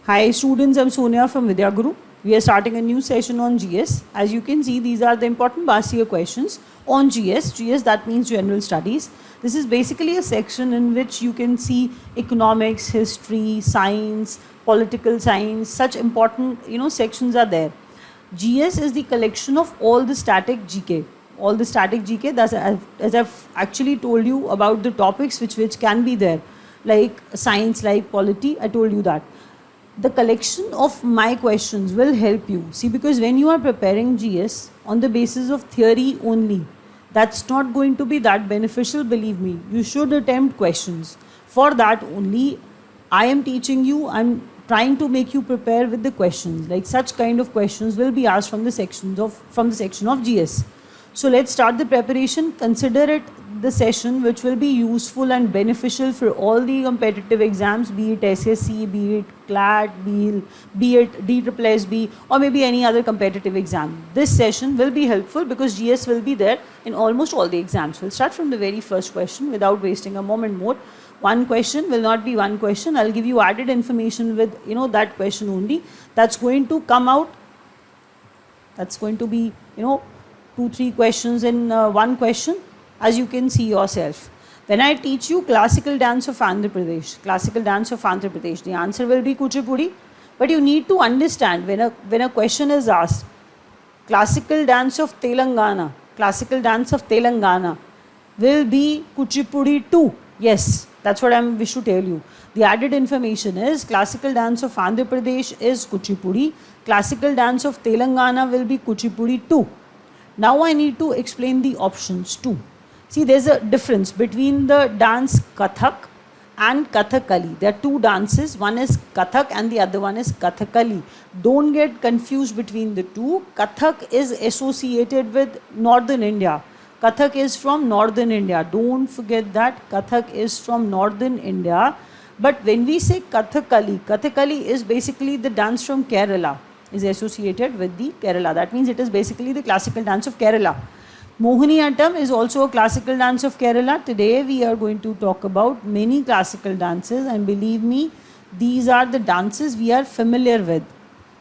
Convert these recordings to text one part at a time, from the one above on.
Hi students, I'm Sonia from Vidya Guru. We are starting a new session on GS. As you can see, these are the important past year questions on GS. GS, that means General Studies. This is basically a section in which you can see economics, history, science, political science, such important sections are there. GS is the collection of all the static GK. All the static GK, that's as I've actually told you about the topics which can be there, like science, like polity, I told you that. The collection of my questions will help you. See, because when you are preparing GS on the basis of theory only, that's not going to be that beneficial, believe me. You should attempt questions. For that only, I am teaching you, I'm trying to make you prepare with the questions. Like such kind of questions will be asked from the section of GS. So let's start the preparation. Consider it the session which will be useful and beneficial for all the competitive exams, be it SSC, be it CLAT, be it DSSB, or maybe any other competitive exam. This session will be helpful because GS will be there in almost all the exams. We'll start from the very first question without wasting a moment more. One question will not be one question. I'll give you added information with that question only. That's going to come out. That's going to be 2-3 questions in one question, as you can see yourself. When I teach you classical dance of Andhra Pradesh, the answer will be Kuchipudi. But you need to understand when a question is asked, classical dance of Telangana will be Kuchipudi too. Yes, that's what I wish to tell you. The added information is classical dance of Andhra Pradesh is Kuchipudi. Classical dance of Telangana will be Kuchipudi too. Now I need to explain the options too. See, there's a difference between the dance Kathak and Kathakali. There are two dances. One is Kathak and the other one is Kathakali. Don't get confused between the two. Kathak is associated with Northern India. Kathak is from Northern India. Don't forget that Kathak is from Northern India. But when we say Kathakali is basically the dance from Kerala, is associated with the Kerala. That means it is basically the classical dance of Kerala. Mohiniyattam is also a classical dance of Kerala. Today we are going to talk about many classical dances, and believe me, these are the dances we are familiar with.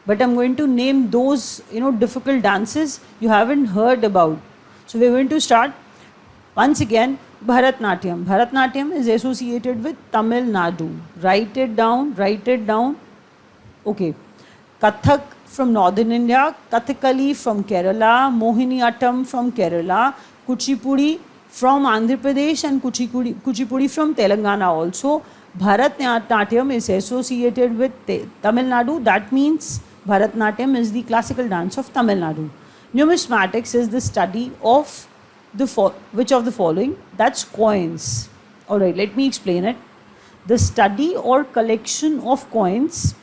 But I'm going to name those difficult dances you haven't heard about. So we're going to start once again. Bharatnatyam. Bharatnatyam is associated with Tamil Nadu. Write it down. Okay. Kathak from Northern India, Kathakali from Kerala, Mohiniyattam from Kerala, Kuchipudi from Andhra Pradesh, and Kuchipudi from Telangana also. Bharatnatyam is associated with Tamil Nadu. That means Bharatnatyam is the classical dance of Tamil Nadu. Numismatics is the study of which of the following? That's coins. Alright, let me explain it. The study or collection of coins.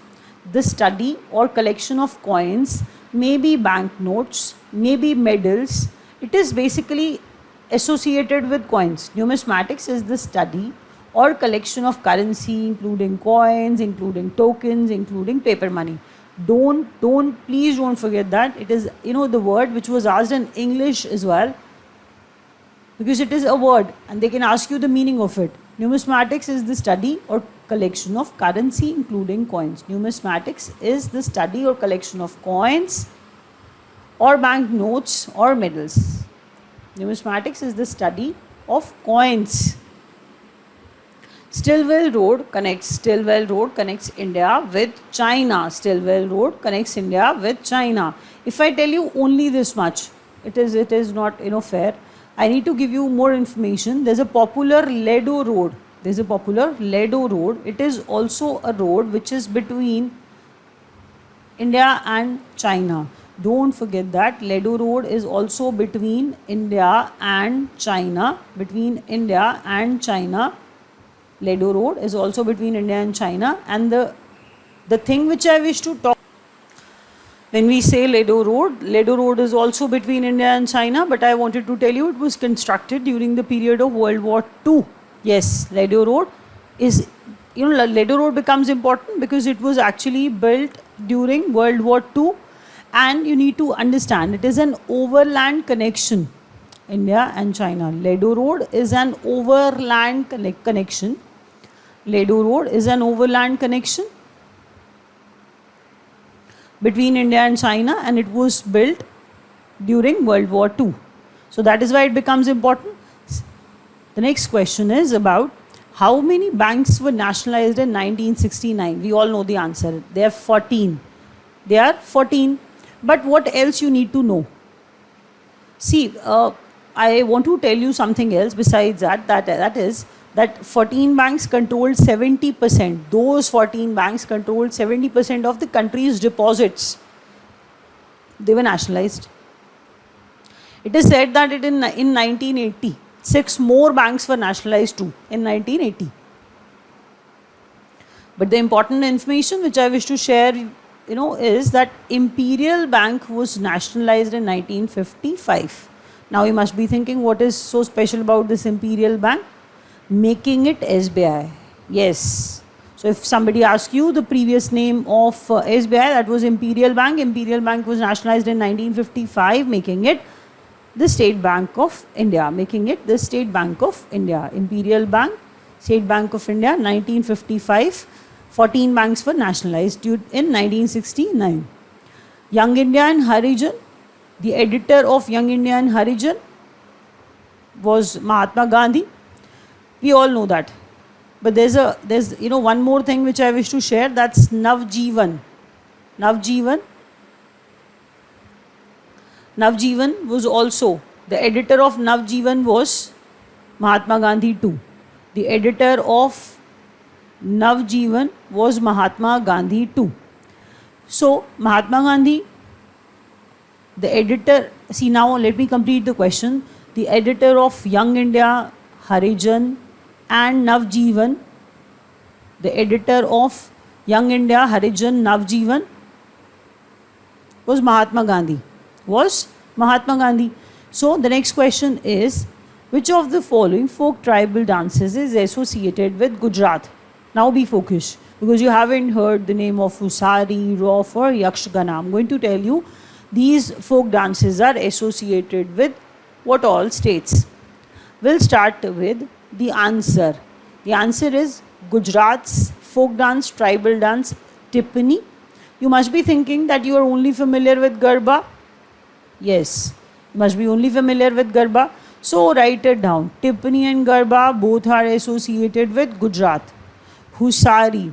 The study or collection of coins may be banknotes, may be medals. It is basically associated with coins. Numismatics is the study or collection of currency, including coins, including tokens, including paper money. Please don't forget that. It is, the word which was asked in English as well, because it is a word and they can ask you the meaning of it. Numismatics is the study or collection of currency, including coins. Numismatics is the study or collection of coins or banknotes or medals. Numismatics is the study of coins. Stillwell Road connects India with China. Stillwell Road connects India with China. If I tell you only this much, it is not fair. I need to give you more information. There's a popular Ledo Road. It is also a road which is between India and China. Don't forget that. Ledo Road is also between India and China. Ledo Road is also between India and China. And the thing which I wish to talk, when we say Ledo Road is also between India and China, but I wanted to tell you it was constructed during the period of World War II. Yes, Ledo Road becomes important because it was actually built during World War II, and you need to understand it is an overland connection, India and China. Ledo Road is an overland connection. between India and China, and it was built during World War II. So that is why it becomes important. The next question is about how many banks were nationalized in 1969. We all know the answer. They are 14. They are 14. But what else you need to know? See, I want to tell you something else besides that. That is that 14 banks controlled 70%. Those 14 banks controlled 70% of the country's deposits. They were nationalized. It is said that in 1980, 6 more banks were nationalized too in 1980. But the important information which I wish to share, is that Imperial Bank was nationalized in 1955. Now you must be thinking, what is so special about this Imperial Bank? Making it SBI. Yes. So if somebody asks you the previous name of SBI, that was Imperial Bank. Imperial Bank was nationalized in 1955, making it the State Bank of India. Making it the State Bank of India. Imperial Bank, State Bank of India, 1955. 14 banks were nationalized in 1969. Young India and Harijan. The editor of Young India and Harijan was Mahatma Gandhi. We all know that. But there's one more thing which I wish to share. That's Navjeevan. Navjeevan was also, the editor of Navjeevan was Mahatma Gandhi too. The editor of Navjeevan was Mahatma Gandhi too. So Mahatma Gandhi, the editor, see now let me complete the question. The editor of Young India, Harijan and Navjeevan, the editor of Young India, Harijan, Navjeevan was Mahatma Gandhi. So the next question is, which of the following folk tribal dances is associated with Gujarat? Now be focused, because you haven't heard the name of Husari, Rauf or Yakshagana. I'm going to tell you these folk dances are associated with what all states. We'll start with the answer. The answer is Gujarat's folk dance, tribal dance, Tippani. You must be thinking that you are only familiar with Garba. Yes, you must be only familiar with Garba. So write it down. Tippani and Garba both are associated with Gujarat. Husari.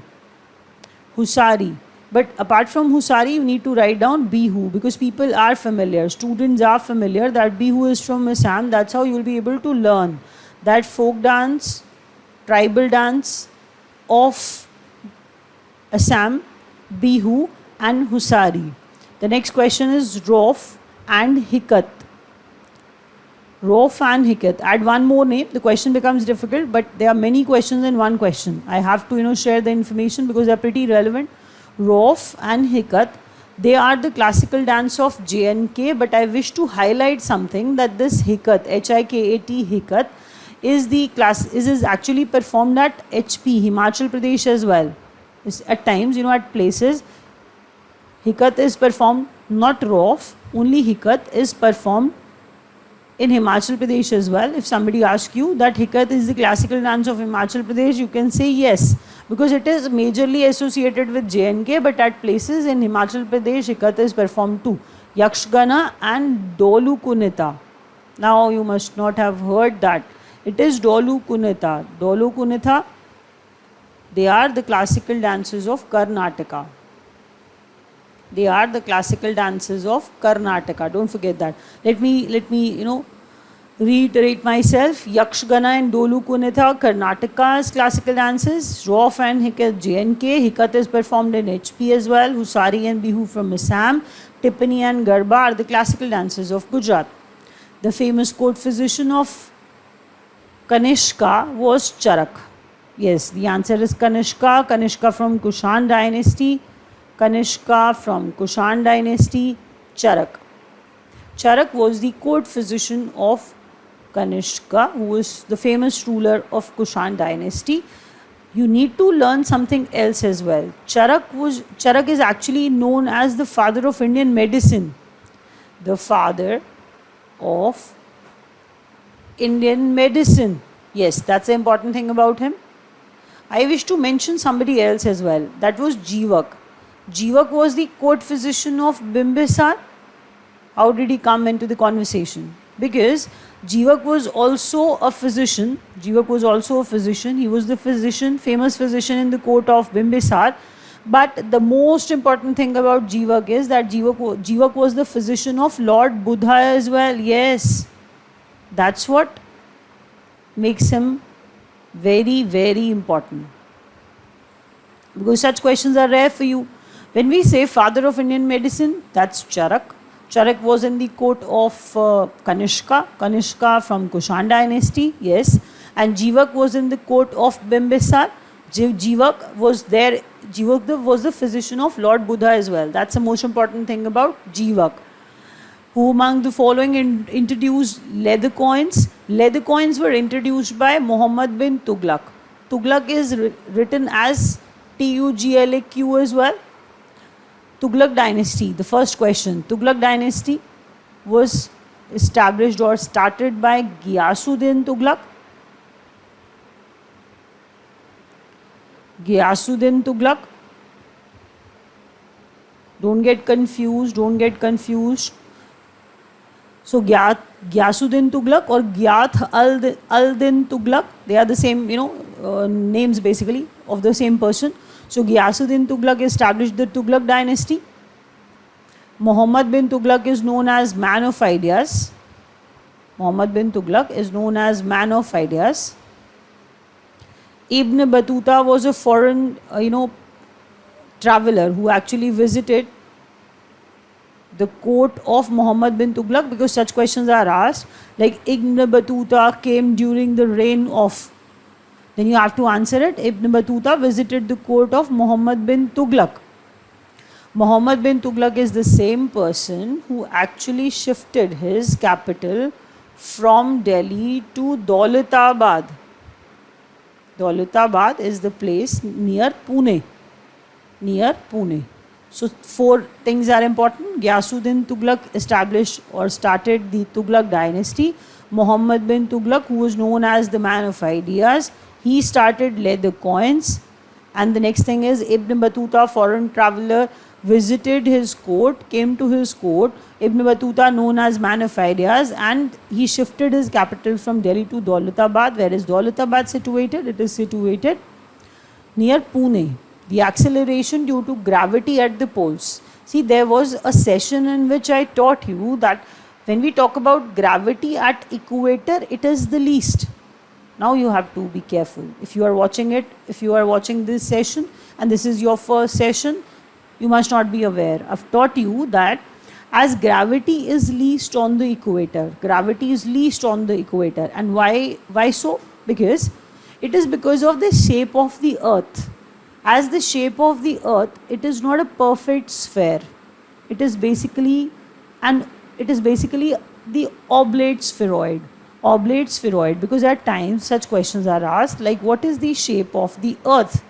But apart from Husari, you need to write down Bihu, because people are familiar. Students are familiar that Bihu is from Assam. That's how you will be able to learn that folk dance, tribal dance of Assam, Bihu and Husari. The next question is Rauf and Hikat. Rauf and Hikat. Add one more name. The question becomes difficult, but there are many questions in one question. I have to share the information because they are pretty relevant. Rauf and Hikat, they are the classical dance of J&K, but I wish to highlight something, that this Hikat, Hikat, Hikat, is actually performed at HP, Himachal Pradesh as well. At times, at places, Hikat is performed, not Rauf, only Hikat is performed in Himachal Pradesh as well. If somebody asks you that Hikat is the classical dance of Himachal Pradesh, you can say yes, because it is majorly associated with J&K, but at places in Himachal Pradesh, Hikat is performed too. Yakshagana and Dolu Kunita. Now you must not have heard that. It is Dolu Kunita. Dolu Kunita, they are the classical dances of Karnataka. They are the classical dances of Karnataka. Don't forget that. Let me reiterate myself. Yakshagana and Dolu Kunita, Karnataka's classical dances. Rauf and Hikat, J&K. Hikat is performed in HP as well. Husari and Bihu from Assam. Tippani and Garba are the classical dances of Gujarat. The famous court physician of Kanishka was Charak. Yes, the answer is Kanishka. Kanishka from Kushan dynasty. Kanishka from Kushan dynasty. Charak. Charak was the court physician of Kanishka, who was the famous ruler of Kushan dynasty. You need to learn something else as well. Charak is actually known as the father of Indian medicine. The father of Indian medicine. Yes, that's the important thing about him. I wish to mention somebody else as well. That was Jivak. Jivak was the court physician of Bimbisar. How did he come into the conversation? Because Jivak was also a physician. Jivak was also a physician. He was the physician, famous physician in the court of Bimbisar. But the most important thing about Jivak is that Jivak was the physician of Lord Buddha as well. Yes, that's what makes him very, very important. Because such questions are rare for you. When we say father of Indian medicine, that's Charak. Charak was in the court of Kanishka from Kushan dynasty, yes. And Jivak was in the court of Bimbisar. Jivak was there. Jivak was the physician of Lord Buddha as well. That's the most important thing about Jivak. Who among the following introduced leather coins? Leather coins were introduced by Muhammad bin Tughlaq. Tughlaq is written as Tuglaq as well. Tughlaq dynasty, the first question. Tughlaq dynasty was established or started by Ghiyasuddin Tughlaq. Ghiyasuddin Tughlaq. Don't get confused, don't get confused. So Ghiyasuddin Tughlaq or Ghiyath al-Din Tughlaq, they are the same, names basically of the same person. So Ghiyasuddin Tughlaq established the Tughlaq dynasty. Muhammad bin Tughlaq is known as man of ideas. Muhammad bin Tughlaq is known as man of ideas. Ibn Battuta was a foreign, traveler who actually visited the court of Muhammad bin Tughlaq, because such questions are asked. Like Ibn Battuta came during the reign of, then you have to answer it. Ibn Battuta visited the court of Muhammad bin Tughlaq. Muhammad bin Tughlaq is the same person who actually shifted his capital from Delhi to Daulatabad. Daulatabad is the place near Pune. Near Pune. So 4 things are important. Ghiyasuddin Tughlaq established or started the Tughlaq dynasty. Muhammad bin Tughlaq, who was known as the man of ideas, he started leather coins. And the next thing is Ibn Battuta, foreign traveler, visited his court, came to his court. Ibn Battuta, known as man of ideas, and he shifted his capital from Delhi to Daulatabad. Where is Daulatabad situated? It is situated near Pune. The acceleration due to gravity at the poles. See, there was a session in which I taught you that when we talk about gravity at equator, it is the least. Now you have to be careful. If you are watching it, if you are watching this session and this is your first session, you must not be aware. I've taught you that as gravity is least on the equator, gravity is least on the equator. And why so? Because it is because of the shape of the earth. As the shape of the earth, it is not a perfect sphere. It is basically the oblate spheroid. Oblate spheroid, because at times such questions are asked like what is the shape of the earth?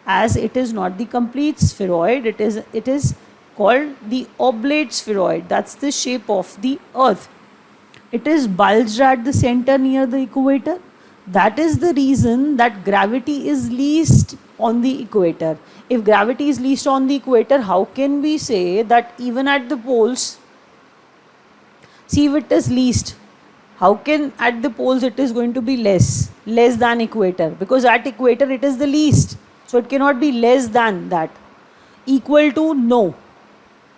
As it is not the complete spheroid, it is called the oblate spheroid. That's the shape of the earth. It is bulged at the center near the equator. That is the reason that gravity is least on the equator. If gravity is least on the equator, how can we say that even at the poles, see if it is least, how can at the poles it is going to be less than equator? Because at equator it is the least. So it cannot be less than that. Equal to,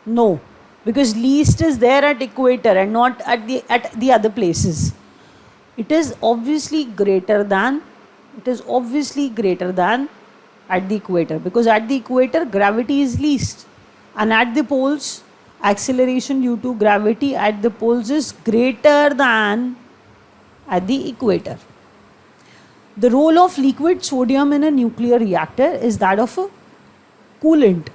no. Because least is there at equator and not at the other places. It is obviously greater than at the equator, because at the equator gravity is least, and at the poles acceleration due to gravity at the poles is greater than at the equator. The role of liquid sodium in a nuclear reactor is that of a coolant.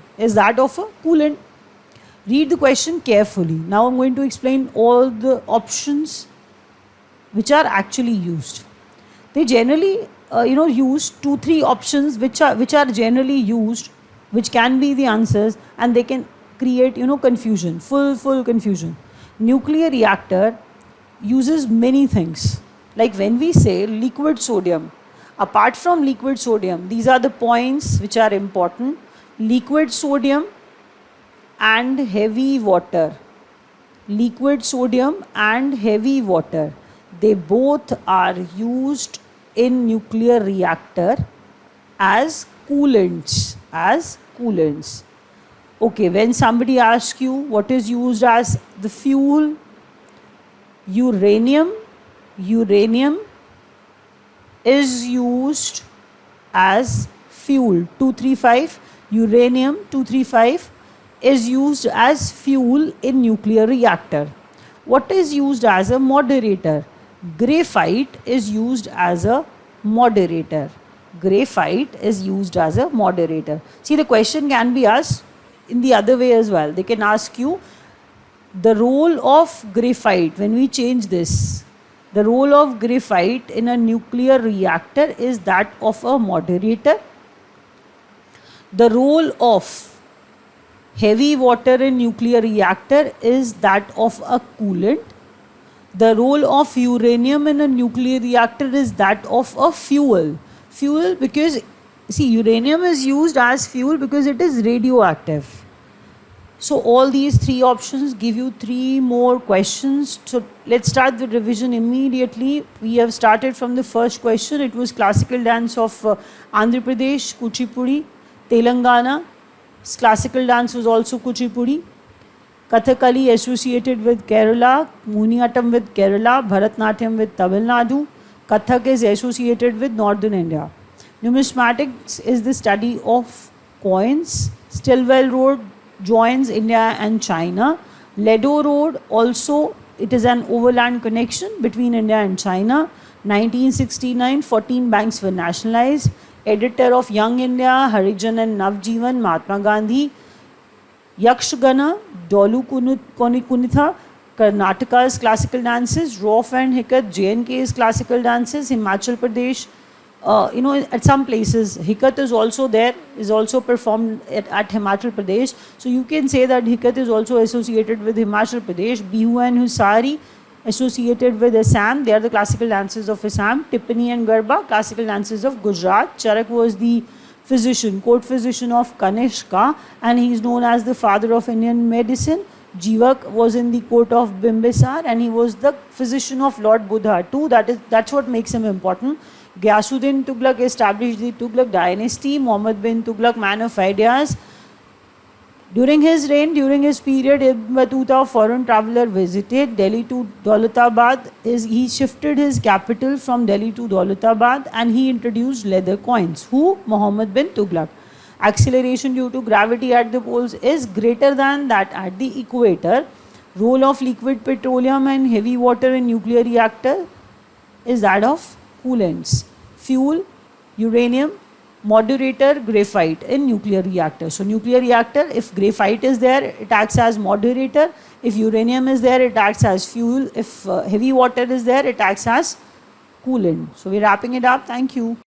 Read the question carefully. Now I'm going to explain all the options which are actually used. They generally use 2-3 options which are generally used, which can be the answers, and they can create confusion, full confusion. Nuclear reactor uses many things. Like when we say liquid sodium, apart from liquid sodium, these are the points which are important. Liquid sodium and heavy water. Liquid sodium and heavy water, they both are used in nuclear reactor as coolants. Okay, when somebody asks you what is used as the fuel, uranium is used as fuel. 235, uranium 235 is used as fuel in nuclear reactor. What is used as a moderator? Graphite is used as a moderator. Graphite is used as a moderator. See, the question can be asked in the other way as well. They can ask you the role of graphite. When we change this, the role of graphite in a nuclear reactor is that of a moderator. The role of heavy water in nuclear reactor is that of a coolant. The role of uranium in a nuclear reactor is that of a fuel. Fuel because, see, uranium is used as fuel because it is radioactive. So all these three options give you three more questions. So let's start the revision immediately. We have started from the first question. It was classical dance of Andhra Pradesh, Kuchipudi, Telangana. Classical dance was also Kuchipudi. Kathakali associated with Kerala, Mohiniyattam with Kerala, Bharatnatyam with Tamil Nadu. Kathak is associated with Northern India. Numismatics is the study of coins. Stilwell Road joins India and China. Ledo Road also, it is an overland connection between India and China. 1969, 14 banks were nationalized. Editor of Young India, Harijan and Navjeevan, Mahatma Gandhi. Yakshagana, Dolu Kunitha, Karnataka's classical dances. Roff and Hikat, J&K's classical dances. Himachal Pradesh, at some places, Hikat is also there, is also performed at Himachal Pradesh. So you can say that Hikat is also associated with Himachal Pradesh. Bihu and Husari associated with Assam. They are the classical dances of Assam. Tippani and Garba, classical dances of Gujarat. Charak was the court physician of Kanishka, and he is known as the father of Indian medicine. Jivak was in the court of Bimbisar, and he was the physician of Lord Buddha too. That's what makes him important. Ghiyasuddin Tughlaq established the Tughlaq dynasty. Muhammad bin Tughlaq, man of ideas. During his reign, during his period, Ibn Battuta, foreign traveller, visited Delhi to Daulatabad. He shifted his capital from Delhi to Daulatabad, and he introduced leather coins. Who? Muhammad bin Tughlaq. Acceleration due to gravity at the poles is greater than that at the equator. Role of liquid petroleum and heavy water in nuclear reactor is that of coolants. Fuel, uranium, moderator, graphite in nuclear reactor. So nuclear reactor, if graphite is there, it acts as moderator. If uranium is there, it acts as fuel. If heavy water is there, it acts as coolant. So we're wrapping it up. Thank you.